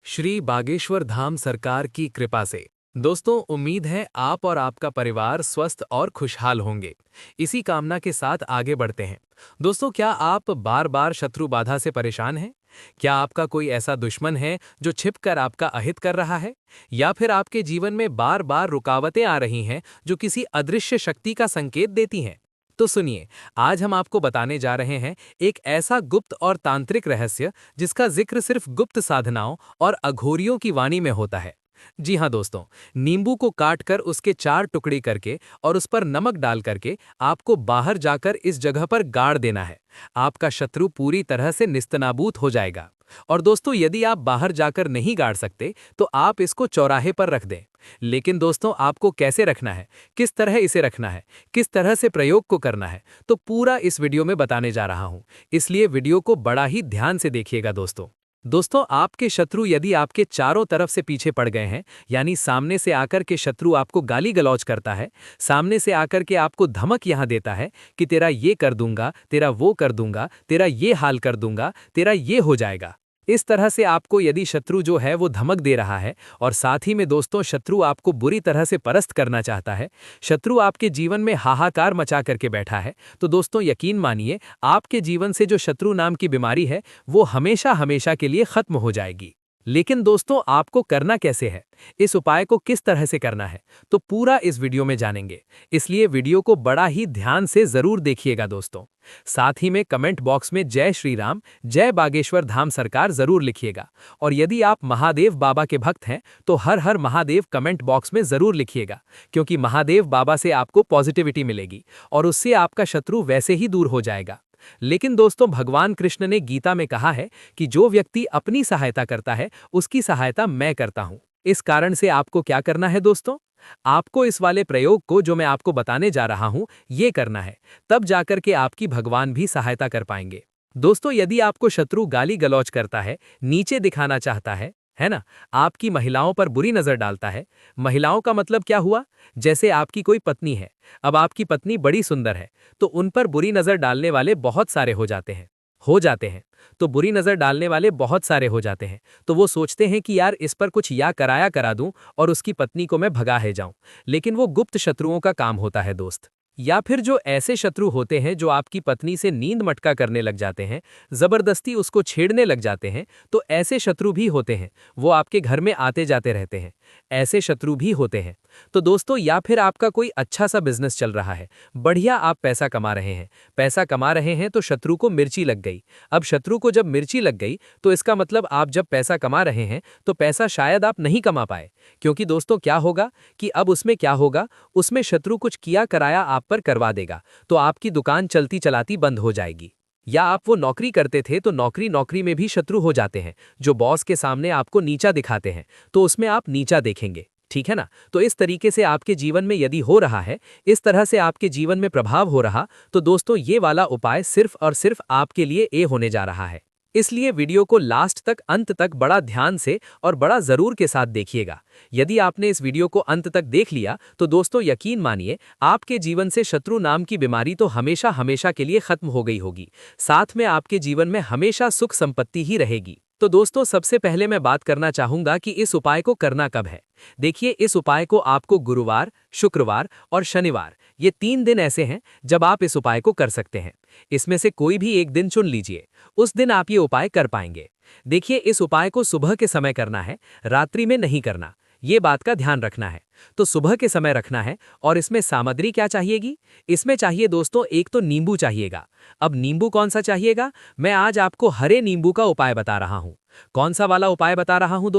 श्री बागेश्वर धाम सरकार की कृपा से दोस्तों, उम्मीद है आप और आपका परिवार स्वस्थ और खुशहाल होंगे। इसी कामना के साथ आगे बढ़ते हैं। दोस्तों, क्या आप बार बार शत्रु बाधा से परेशान हैं? क्या आपका कोई ऐसा दुश्मन है जो छिपकर आपका अहित कर रहा है? या फिर आपके जीवन में बार बार रुकावटें आ रही हैं जो किसी अदृश्य शक्ति का संकेत देती हैं? तो सुनिए, आज हम आपको बताने जा रहे हैं एक ऐसा गुप्त और तांत्रिक रहस्य जिसका जिक्र सिर्फ गुप्त साधनाओं और अघोरियों की वाणी में होता है। जी हाँ दोस्तों, नींबू को काटकर उसके 4 टुकड़ी करके और उस पर नमक डाल करके आपको बाहर जाकर इस जगह पर गाड़ देना है। आपका शत्रु पूरी तरह से निस्तनाबूत हो जाएगा। और दोस्तों, यदि आप बाहर जाकर नहीं गाड़ सकते तो आप इसको चौराहे पर रख दें। लेकिन दोस्तों, आपको कैसे रखना है, किस तरह इसे रखना है, किस तरह से प्रयोग को करना है, तो पूरा इस वीडियो में बताने जा रहा हूं। इसलिए वीडियो को बड़ा ही ध्यान से देखिएगा दोस्तों, आपके शत्रु यदि आपके चारों तरफ से पीछे पड़ गए हैं, यानी सामने से आकर के शत्रु आपको गाली गलौज करता है, सामने से आकर के आपको धमक यहां देता है कि तेरा ये कर दूंगा, तेरा वो कर दूंगा, तेरा ये हाल कर दूंगा, तेरा ये हो जाएगा। इस तरह से आपको यदि शत्रु जो है वो धमक दे रहा है और साथ ही में दोस्तों शत्रु आपको बुरी तरह से परस्त करना चाहता है, शत्रु आपके जीवन में हाहाकार मचा करके बैठा है, तो दोस्तों यकीन मानिए, आपके जीवन से जो शत्रु नाम की बीमारी है वो हमेशा हमेशा के लिए खत्म हो जाएगी। लेकिन दोस्तों, आपको करना कैसे है, इस उपाय को किस तरह से करना है, तो पूरा इस वीडियो में जानेंगे। इसलिए वीडियो को बड़ा ही ध्यान से जरूर देखिएगा दोस्तों। साथ ही में कमेंट बॉक्स में जय श्री राम, जय बागेश्वर धाम सरकार जरूर लिखिएगा। और यदि आप महादेव बाबा के भक्त हैं तो हर हर महादेव कमेंट बॉक्स में जरूर लिखिएगा, क्योंकि महादेव बाबा से आपको पॉजिटिविटी मिलेगी और उससे आपका शत्रु वैसे ही दूर हो जाएगा। लेकिन दोस्तों, भगवान कृष्ण ने गीता में कहा है कि जो व्यक्ति अपनी सहायता करता है उसकी सहायता मैं करता हूं। इस कारण से आपको क्या करना है दोस्तों, आपको इस वाले प्रयोग को जो मैं आपको बताने जा रहा हूं ये करना है, तब जाकर के आपकी भगवान भी सहायता कर पाएंगे। दोस्तों, यदि आपको शत्रु गाली गलौज करता है, नीचे दिखाना चाहता है ना, आपकी महिलाओं पर बुरी नजर डालता है। महिलाओं का मतलब क्या हुआ, जैसे आपकी कोई पत्नी है, अब आपकी पत्नी बड़ी सुंदर है तो उन पर बुरी नजर डालने वाले बहुत सारे हो जाते हैं। तो बुरी नजर डालने वाले बहुत सारे हो जाते हैं, तो वो सोचते हैं कि यार इस पर कुछ या कराया करा दूं और उसकी पत्नी को मैं भगा है जाऊं। लेकिन वो गुप्त शत्रुओं का काम होता है दोस्त। या फिर जो ऐसे शत्रु होते हैं जो आपकी पत्नी से नींद मटका करने लग जाते हैं, जबरदस्ती उसको छेड़ने लग जाते हैं, तो ऐसे शत्रु भी होते हैं। वो आपके घर में आते जाते रहते हैं, ऐसे शत्रु भी होते हैं। तो दोस्तों, या फिर आपका कोई अच्छा सा बिजनेस चल रहा है, बढ़िया आप पैसा कमा रहे हैं तो शत्रु को मिर्ची लग गई। अब शत्रु को जब मिर्ची लग गई तो इसका मतलब आप जब पैसा कमा रहे हैं तो पैसा शायद आप नहीं कमा पाए, क्योंकि दोस्तों क्या होगा कि अब उसमें क्या होगा, उसमें शत्रु कुछ किया कराया आप पर करवा देगा, तो आपकी दुकान चलती चलाती बंद हो जाएगी। या आप वो नौकरी करते थे तो नौकरी में भी शत्रु हो जाते हैं, जो बॉस के सामने आपको नीचा दिखाते हैं, तो उसमें आप नीचा देखेंगे, ठीक है ना। तो इस तरीके से आपके जीवन में यदि हो रहा है, इस तरह से आपके जीवन में प्रभाव हो रहा, तो दोस्तों ये वाला उपाय सिर्फ और सिर्फ आपके लिए ए होने जा रहा है। इसलिए वीडियो को लास्ट तक, अंत तक बड़ा ध्यान से और बड़ा जरूर के साथ देखिएगा। यदि आपने इस वीडियो को अंत तक देख लिया तो दोस्तों यकीन मानिए, आपके जीवन से शत्रु नाम की बीमारी तो हमेशा हमेशा के लिए खत्म हो गई होगी। साथ में आपके जीवन में हमेशा सुख संपत्ति ही रहेगी। तो दोस्तों, सबसे पहले मैं बात करना चाहूंगा कि इस उपाय को करना कब है। देखिए, इस उपाय को आपको गुरुवार, शुक्रवार और शनिवार, ये 3 दिन ऐसे हैं जब आप इस उपाय को कर सकते हैं। इसमें से कोई भी एक दिन चुन लीजिए, उस दिन आप ये उपाय कर पाएंगे। देखिए, इस उपाय को सुबह के समय करना है, रात्रि में नहीं करना, ये बात का ध्यान रखना है। तो सुबह के समय रखना है। और इसमें सामग्री क्या चाहिएगी, इसमें चाहिए दोस्तों एक तो नींबू चाहिएगा। अब नींबू कौन सा चाहिएगा, मैं आज आपको हरे नींबू का उपाय बता रहा हूं। कौन सा वाला उपाय बता रहा हूं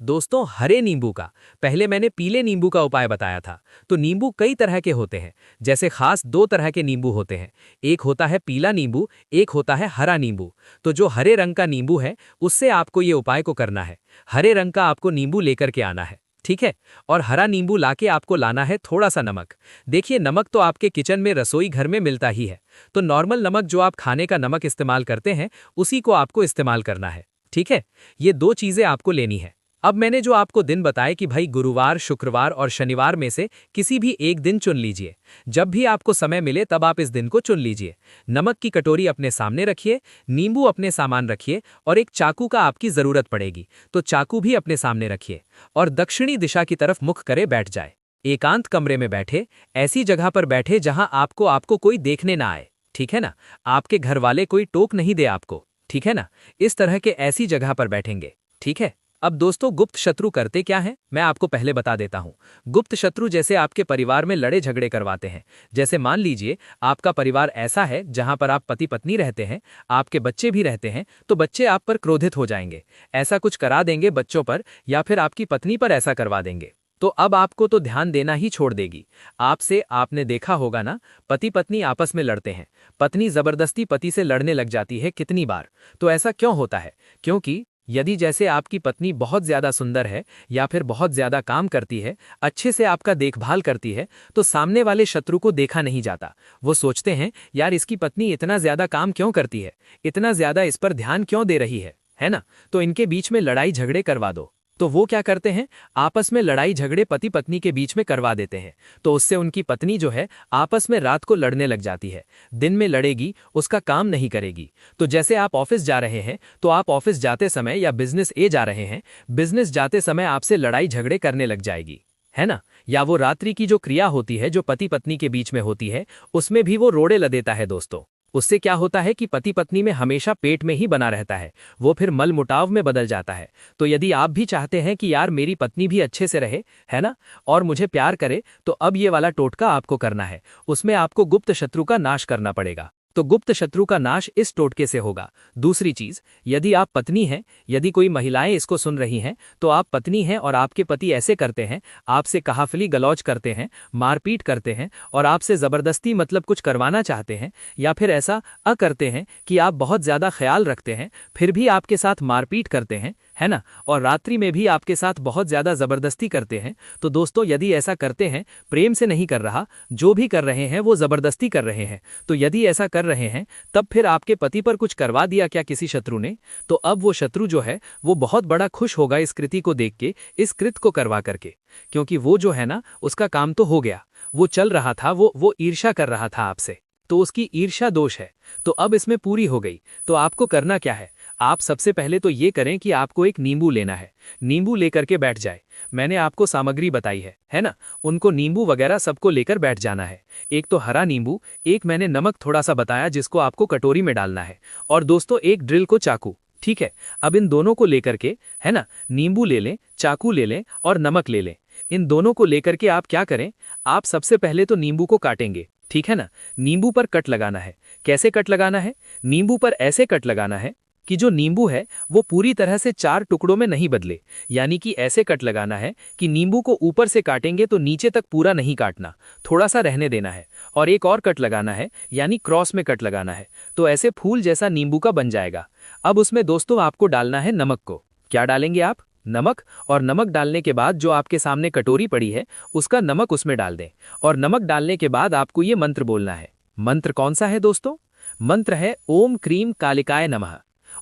दोस्तों हरे नींबू का। पहले मैंने पीले नींबू का उपाय बताया था। तो नींबू कई तरह के होते हैं, जैसे खास 2 तरह के नींबू होते हैं। एक होता है पीला नींबू, एक होता है हरा नींबू। तो जो हरे रंग का नींबू है उससे आपको ये उपाय को करना है। हरे रंग का आपको नींबू लेकर के आना है, ठीक है। और हरा नींबू लाके आपको लाना है थोड़ा सा नमक। देखिए, नमक तो आपके किचन में, रसोई घर में मिलता ही है। तो नॉर्मल नमक जो आप खाने का नमक इस्तेमाल करते हैं उसी को आपको इस्तेमाल करना है, ठीक है। ये 2 चीजें आपको लेनी है। अब मैंने जो आपको दिन बताए कि भाई गुरुवार, शुक्रवार और शनिवार में से किसी भी एक दिन चुन लीजिए। जब भी आपको समय मिले तब आप इस दिन को चुन लीजिए। नमक की कटोरी अपने सामने रखिए, नींबू अपने सामान रखिए और एक चाकू का आपकी जरूरत पड़ेगी, तो चाकू भी अपने सामने रखिए और दक्षिणी दिशा की तरफ मुख करे बैठ जाए। एकांत कमरे में बैठे, ऐसी जगह पर बैठे जहां आपको आपको कोई देखने ना आए, ठीक है ना। आपके घर वाले कोई टोक नहीं दे आपको, ठीक है ना। इस तरह के ऐसी जगह पर बैठेंगे, ठीक है। अब दोस्तों, गुप्त शत्रु करते क्या हैं, मैं आपको पहले बता देता हूं। गुप्त शत्रु जैसे आपके परिवार में लड़े झगड़े करवाते हैं। जैसे मान लीजिए आपका परिवार ऐसा है जहां पर आप पति पत्नी रहते हैं, आपके बच्चे भी रहते हैं, तो बच्चे आप पर क्रोधित हो जाएंगे, ऐसा कुछ करा देंगे बच्चों पर, या फिर आपकी पत्नी पर ऐसा करवा देंगे। तो अब आपको तो ध्यान देना ही छोड़ देगी। आपसे आपने देखा होगा ना, पति पत्नी आपस में लड़ते हैं, पत्नी जबरदस्ती पति से लड़ने लग जाती है कितनी बार। तो ऐसा क्यों होता है? क्योंकि यदि जैसे आपकी पत्नी बहुत ज्यादा सुंदर है या फिर बहुत ज्यादा काम करती है, अच्छे से आपका देखभाल करती है, तो सामने वाले शत्रु को देखा नहीं जाता। वो सोचते हैं यार इसकी पत्नी इतना ज्यादा काम क्यों करती है, इतना ज्यादा इस पर ध्यान क्यों दे रही है ना। तो इनके बीच में लड़ाई झगड़े करवा दो। तो वो क्या करते हैं, आपस में लड़ाई झगड़े पति पत्नी के बीच में करवा देते हैं। तो उससे उनकी पत्नी जो है आपस में रात को लड़ने लग जाती है, दिन में लड़ेगी, उसका काम नहीं करेगी। तो जैसे आप ऑफिस जा रहे हैं, तो आप ऑफिस जाते समय या बिजनेस ए जा रहे हैं, बिजनेस जाते समय आपसे लड़ाई झगड़े करने लग जाएगी, है ना। या वो रात्रि की जो क्रिया होती है जो पति पत्नी के बीच में होती है, उसमें भी वो रोड़े लदेता है दोस्तों। उससे क्या होता है कि पति पत्नी में हमेशा पेट में ही बना रहता है, वो फिर मल मुटाव में बदल जाता है। तो यदि आप भी चाहते हैं कि यार मेरी पत्नी भी अच्छे से रहे, है ना, और मुझे प्यार करे, तो अब ये वाला टोटका आपको करना है। उसमें आपको गुप्त शत्रु का नाश करना पड़ेगा। तो गुप्त शत्रु का नाश इस टोटके से होगा। दूसरी चीज, यदि आप पत्नी हैं, यदि कोई महिलाएं इसको सुन रही हैं, तो आप पत्नी हैं और आपके पति ऐसे करते हैं, आपसे कहाफली गलौज करते हैं, मारपीट करते हैं और आपसे जबरदस्ती मतलब कुछ करवाना चाहते हैं, या फिर ऐसा करते हैं कि आप बहुत ज्यादा ख्याल रखते हैं फिर भी आपके साथ मारपीट करते हैं, है ना, और रात्रि में भी आपके साथ बहुत ज्यादा जबरदस्ती करते हैं। तो दोस्तों, यदि ऐसा करते हैं, प्रेम से नहीं कर रहा, जो भी कर रहे हैं वो जबरदस्ती कर रहे हैं, तो यदि ऐसा कर रहे हैं, तब फिर आपके पति पर कुछ करवा दिया क्या किसी शत्रु ने, तो अब वो शत्रु जो है वो बहुत बड़ा खुश होगा इस कृति को देख के, इस कृत को करवा करके। क्योंकि वो जो है ना, उसका काम तो हो गया, वो चल रहा था, वो ईर्ष्या कर रहा था आपसे, तो उसकी ईर्ष्या दोष है, तो अब इसमें पूरी हो गई। तो आपको करना क्या है, आप सबसे पहले तो ये करें कि आपको एक नींबू लेना है, नींबू लेकर के बैठ जाए। मैंने आपको सामग्री बताई है ना, उनको नींबू वगैरह सबको लेकर बैठ जाना है। एक तो हरा नींबू, एक मैंने नमक थोड़ा सा बताया जिसको आपको कटोरी में डालना है, और दोस्तों एक ड्रिल को चाकू, ठीक है। अब इन दोनों को लेकर के, है ना, नींबू ले लें, चाकू ले लें और नमक ले लें। इन दोनों को लेकर के आप क्या करें, आप सबसे पहले तो नींबू को काटेंगे, ठीक है ना। नींबू पर कट लगाना है। कैसे कट लगाना है, नींबू पर ऐसे कट लगाना है कि जो नींबू है वो पूरी तरह से 4 टुकड़ों में नहीं बदले, यानी कि ऐसे कट लगाना है कि नींबू को ऊपर से काटेंगे तो नीचे तक पूरा नहीं काटना, थोड़ा सा रहने देना है। और एक और कट लगाना है, यानी क्रॉस में कट लगाना है, तो ऐसे फूल जैसा नींबू का बन जाएगा। अब उसमें दोस्तों आपको डालना है नमक को। क्या डालेंगे आप, नमक, और नमक डालने के बाद जो आपके सामने कटोरी पड़ी है उसका नमक उसमें डाल दें, और नमक डालने के बाद आपको ये मंत्र बोलना है। मंत्र कौन सा है दोस्तों, मंत्र है ओम क्रीम कालिकाय नमः,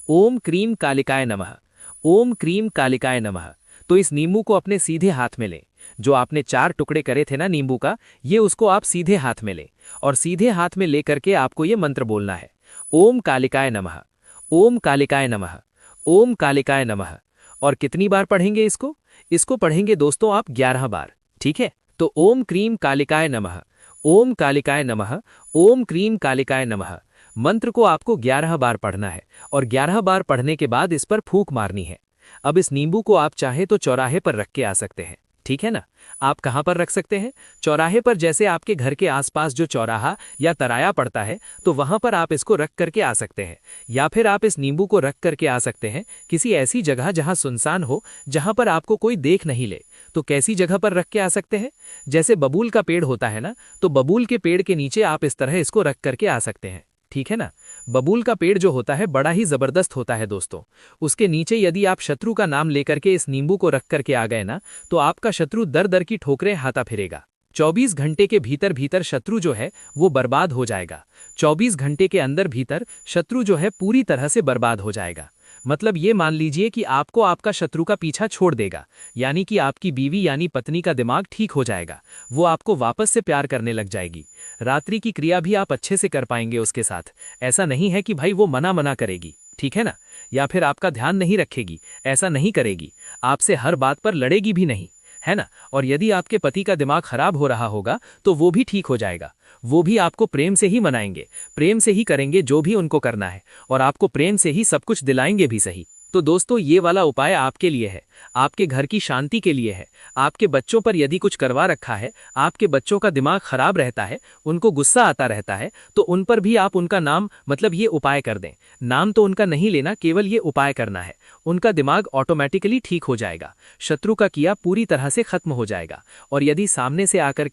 ओम क्रीम कालिकाय नमः, ओम क्रीम कालिकाय नमः। तो इस नींबू को अपने सीधे हाथ में लें, जो आपने 4 टुकड़े करे थे ना नींबू का, ये उसको आप सीधे हाथ में लें, और सीधे हाथ में लेकर के आपको ये मंत्र बोलना है, ओम कालिकाय नमः, ओम कालिकाय नमः, ओम कालिकाय नमः। और कितनी बार पढ़ेंगे इसको, इसको पढ़ेंगे दोस्तों आप 11 बार, ठीक है। तो ओम क्रीम कालिकाय नमः, ओम कालिकाय नमः, ओम क्रीम कालिकाय नमः। मंत्र को आपको 11 बार पढ़ना है, और 11 बार पढ़ने के बाद इस पर फूंक मारनी है। अब इस नींबू को आप चाहे तो चौराहे पर रख के आ सकते हैं, ठीक है ना। आप कहां पर रख सकते हैं, चौराहे पर, जैसे आपके घर के आसपास जो चौराहा या तराया पड़ता है, तो वहां पर आप इसको रख करके आ सकते हैं। या फिर आप इस नींबू को रख करके आ सकते हैं किसी ऐसी जगह जहां सुनसान हो, जहां पर आपको कोई देख नहीं ले। तो कैसी जगह पर रख के आ सकते हैं, जैसे बबूल का पेड़ होता है ना, तो बबूल के पेड़ के नीचे आप इस तरह इसको रख करके आ सकते हैं, ठीक है ना। बबूल का पेड़ जो होता है बड़ा ही जबरदस्त होता है दोस्तों, उसके नीचे यदि आप शत्रु का नाम लेकर के इस नींबू को रख करके आ गए ना, तो आपका शत्रु दर दर की ठोकरें खाता फिरेगा। 24 घंटे के भीतर भीतर शत्रु जो है वो बर्बाद हो जाएगा। 24 घंटे के अंदर भीतर शत्रु जो है पूरी तरह से बर्बाद हो जाएगा। मतलब ये मान लीजिए कि आपको आपका शत्रु का पीछा छोड़ देगा, यानी कि आपकी बीवी यानी पत्नी का दिमाग ठीक हो जाएगा, वो आपको वापस से प्यार करने लग जाएगी। रात्रि की क्रिया भी आप अच्छे से कर पाएंगे उसके साथ। ऐसा नहीं है कि भाई वो मना मना करेगी, ठीक है ना, या फिर आपका ध्यान नहीं रखेगी, ऐसा नहीं करेगी, आपसे हर बात पर लड़ेगी भी नहीं, है ना। और यदि आपके पति का दिमाग खराब हो रहा होगा तो वो भी ठीक हो जाएगा। वो भी आपको प्रेम से ही मनाएंगे, प्रेम से ही करेंगे जो भी उनको करना है, और आपको प्रेम से ही सब कुछ दिलाएंगे भी सही। तो दोस्तों ये वाला उपाय आपके लिए है, आपके घर की शांति के लिए है। आपके बच्चों पर यदि कुछ करवा रखा है, आपके बच्चों का दिमाग खराब रहता है, उनको गुस्सा आता रहता है, तो उन पर भी आप उनका नाम मतलब ये उपाय कर दें। नाम तो उनका नहीं लेना, केवल ये उपाय करना है, उनका दिमाग ऑटोमेटिकली ठीक हो जाएगा, शत्रु का किया पूरी तरह से खत्म हो जाएगा। और यदि सामने से आकर